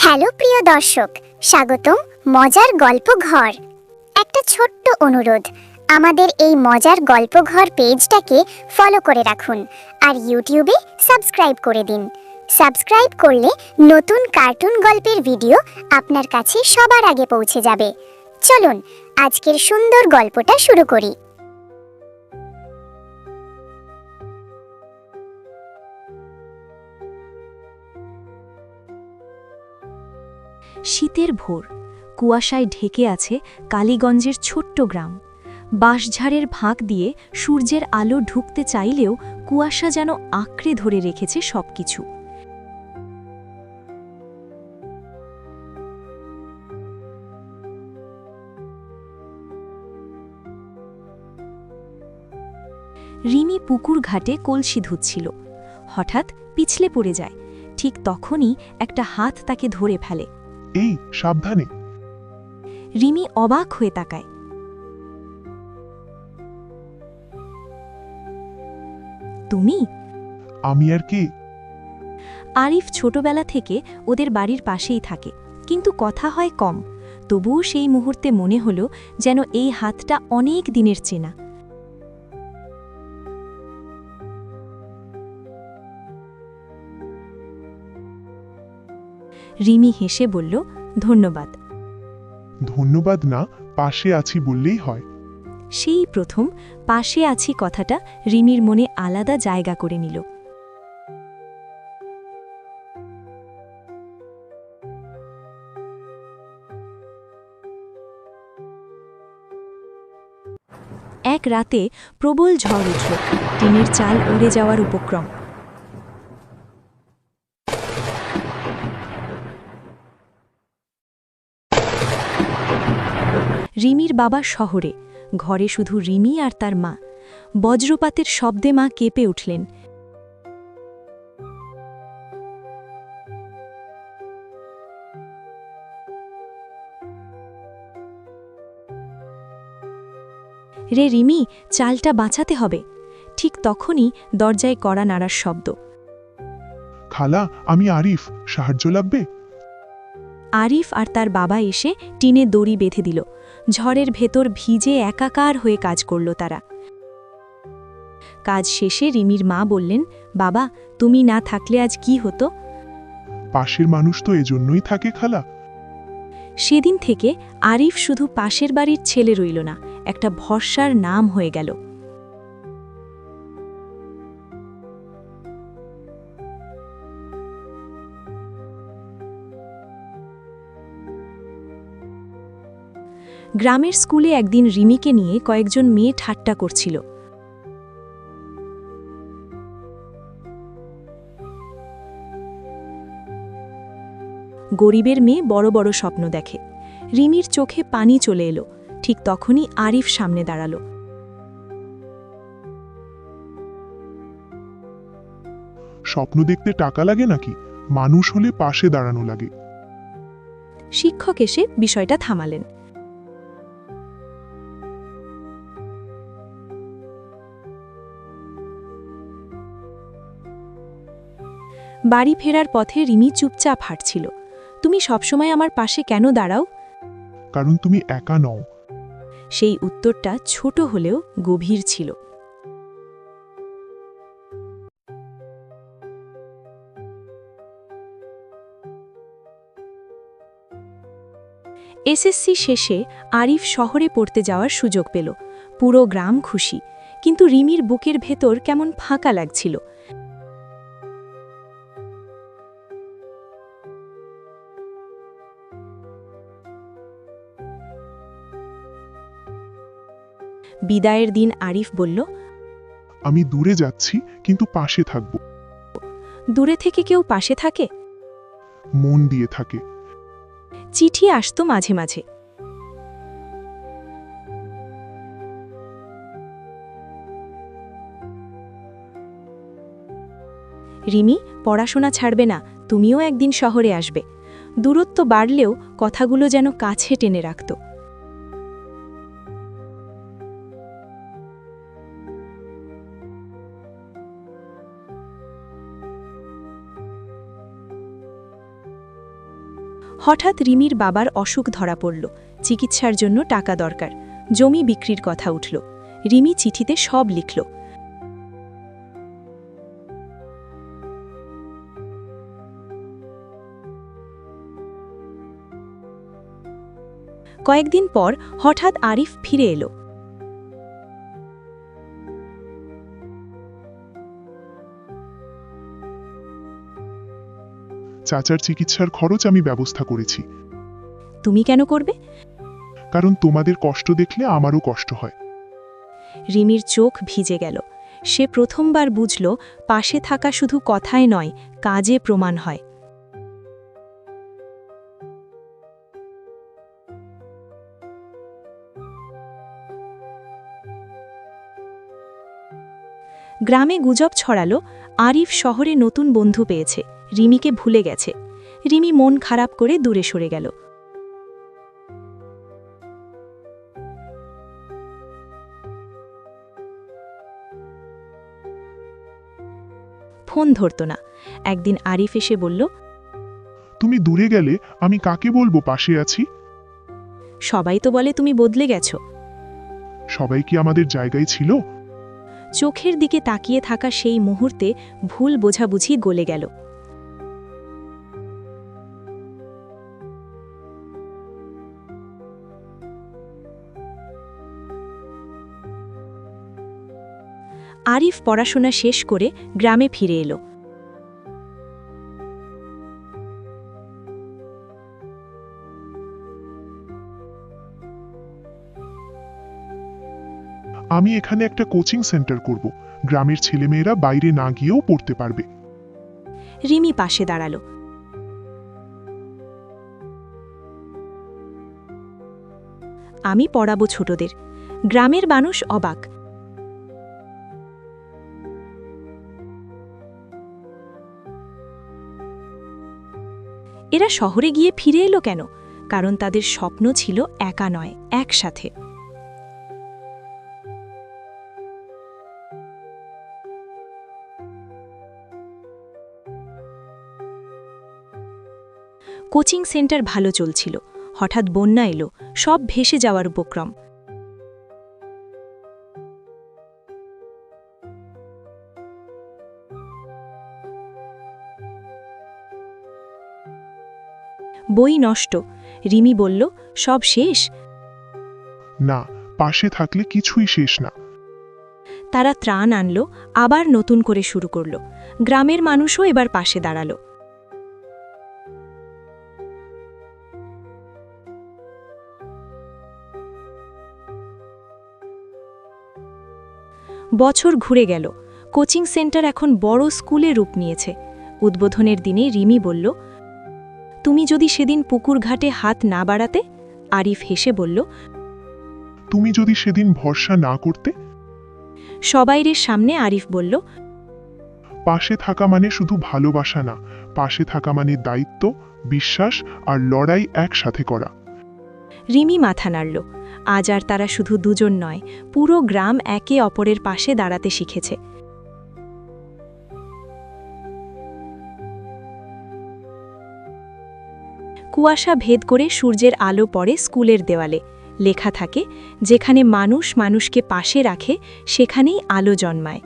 Hello প্রিয় দর্শক, স্বাগতম মজার গল্প ঘর। একটা ছোট্ট অনুরোধ, আমাদের এই মজার গল্প ঘর পেজটাকে ফলো করে রাখুন আর ইউটিউবে সাবস্ক্রাইব করে দিন। সাবস্ক্রাইব করলে নতুন কার্টুন গল্পের ভিডিও আপনার কাছে সবার আগে পৌঁছে যাবে। চলুন আজকের সুন্দর গল্পটা শুরু করি। শীতের ভোর, কুয়াশায় ঢেকে আছে কালীগঞ্জের ছোট্ট গ্রাম। বাঁশঝাড়ের ফাঁক দিয়ে সূর্যের আলো ঢুকতে চাইলেও কুয়াশা যেন আঁকড়ে ধরে রেখেছে সবকিছু। রিমি পুকুর ঘাটে কলসি ধুচ্ছিল। হঠাৎ পিছলে পড়ে যায়। ঠিক তখনই একটা হাত তাকে ধরে ফেলে। এই সাবধানে। রিমি অবাক হয়ে তাকায়। তুমি? আমি আর কি? আরিফ ছোটবেলা থেকে ওদের বাড়ির পাশেই থাকে, কিন্তু কথা হয় কম। তবুও সেই মুহূর্তে মনে হলো যেন এই হাতটা অনেক দিনের চেনা। রিমি হেসে বলল, ধন্যবাদ। ধন্যবাদ না, পাশে আছি বললেই হয়। সেই প্রথম পাশে আছি কথাটা রিমির মনে আলাদা জায়গা করে নিল। এক রাতে প্রবল ঝড় উঠল, টিনের চাল উড়ে যাওয়ার উপক্রম। রিমির বাবা শহরে, ঘরে শুধু রিমি আর তার মা। বজ্রপাতের শব্দে মা কেঁপে উঠলেন। রে রিমি, চালটা বাঁচাতে হবে। ঠিক তখনই দরজায় কড়া নাড়ার শব্দ। খালা, আমি আরিফ, সাহায্য লাগবে? আরিফ আর তার বাবা এসে টিনে দড়ি বেঁধে দিল। ঝড়ের ভেতর ভিজে একাকার হয়ে কাজ করল তারা। কাজ শেষে রিমির মা বললেন, বাবা, তুমি না থাকলে আজ কি হতো? পাশের মানুষ তো এজন্যই থাকে খালা। সেদিন থেকে আরিফ শুধু পাশের বাড়ির ছেলে রইল না, একটা ভরসার নাম হয়ে গেল। গ্রামের স্কুলে একদিন রিমিকে নিয়ে কয়েকজন মেয়ে ঠাট্টা করছিল। গরিবের মেয়ে বড় বড় স্বপ্ন দেখে। রিমির চোখে পানি চলে এলো। ঠিক তখনই আরিফ সামনে দাঁড়ালো। স্বপ্ন দেখতে টাকা লাগে নাকি? মানুষ হলে পাশে দাঁড়ানো লাগে। শিক্ষক এসে বিষয়টা থামালেন। বাড়ি ফেরার পথে রিমি চুপচাপ হাঁটছিল। তুমি সবসময় আমার পাশে কেন দাঁড়াও? কারণ তুমি একা নও। সেই উত্তরটা ছোট হলেও গভীর ছিল। এসএসসি শেষে আরিফ শহরে পড়তে যাওয়ার সুযোগ পেল। পুরো গ্রাম খুশি, কিন্তু রিমির বুকের ভেতর কেমন ফাঁকা লাগছিল। বিদায়ের দিন আরিফ বলল, আমি দূরে যাচ্ছি, কিন্তু পাশে থাকব। দূরে থেকে কেউ পাশে থাকে? মন দিয়ে থাকে। চিঠি আসতো মাঝে মাঝে। রিমি, পড়াশোনা ছাড়বে না, তুমিও একদিন শহরে আসবে। দূরত্ব বাড়লেও কথাগুলো যেন কাছে টেনে রাখত। হঠাৎ রিমির বাবার অসুখ ধরা পড়ল, চিকিৎসার জন্য টাকা দরকার, জমি বিক্রির কথা উঠল। রিমি চিঠিতে সব লিখল। কয়েকদিন পর হঠাৎ আরিফ ফিরে এলো। চাচার চিকিৎসার খরচ আমি ব্যবস্থা করেছি। তুমি কেন করবে? কারণ তোমাদের কষ্ট দেখলে আমারও কষ্ট হয়। রিমির চোখ ভিজে গেল। সে প্রথমবার বুঝল পাশে থাকা শুধু কথায় নয়, কাজে প্রমাণ হয়। গ্রামে গুজব ছড়ালো আরিফ শহরে নতুন বন্ধু পেয়েছে, রিমিকে ভুলে গেছে। রিমি মন খারাপ করে দূরে সরে গেল। ফোন ধরত না। একদিন আরিফ এসে বলল, তুমি দূরে গেলে আমি কাকে বলবো পাশে আছি? সবাই তো বলে তুমি বদলে গেছো। সবাই কি আমাদের জায়গায় ছিল? চোখের দিকে তাকিয়ে থাকা সেই মুহূর্তে ভুল বোঝাবুঝি গলে গেল। আরিফ পড়াশোনা শেষ করে গ্রামে ফিরে এলো। আমি এখানে একটা কোচিং সেন্টার করব। গ্রামের ছেলেমেয়েরা বাইরে না গিয়েও পড়তে পারবে। রিমি পাশে দাঁড়ালো। আমি পড়াবো ছোটদের। গ্রামের মানুষ অবাক। এরা শহরে গিয়ে ফিরে এলো কেন? কারণ তাদের স্বপ্ন ছিল একা নয়, একসাথে। কোচিং সেন্টার ভালো চলছিল। হঠাৎ বন্যা এলো, সব ভেসে যাওয়ার উপক্রম। বই নষ্ট। রিমি বলল, সব শেষ? না, পাশে থাকলে কিছুই শেষ না। তারা ত্রাণ আনলো, আবার নতুন করে শুরু করল। গ্রামের মানুষও এবার পাশে দাঁড়ালো। বছর ঘুরে গেল। কোচিং সেন্টার এখন বড় স্কুলে রূপ নিয়েছে। উদ্বোধনের দিনে রিমি বলল, তুমি যদি সেদিন পুকুর ঘাটে হাত না বাড়াতে? আরিফ হেসে বলল, তুমি যদি সেদিন ভরসা না করতে? সবাইয়ের সামনে আরিফ বলল, পাশে থাকা মানে শুধু ভালোবাসা না, পাশে থাকা মানে দায়িত্ব, বিশ্বাস আর লড়াই একসাথে করা। রিমি মাথা নাড়ল। আজ আর তারা শুধু দুজন নয়, পুরো গ্রাম একে অপরের পাশে দাঁড়াতে শিখেছে। কুয়াশা ভেদ করে সূর্যের আলো পড়ে স্কুলের দেওয়ালে। লেখা থাকে, যেখানে মানুষ মানুষকে পাশে রাখে সেখানেই আলো জন্মায়।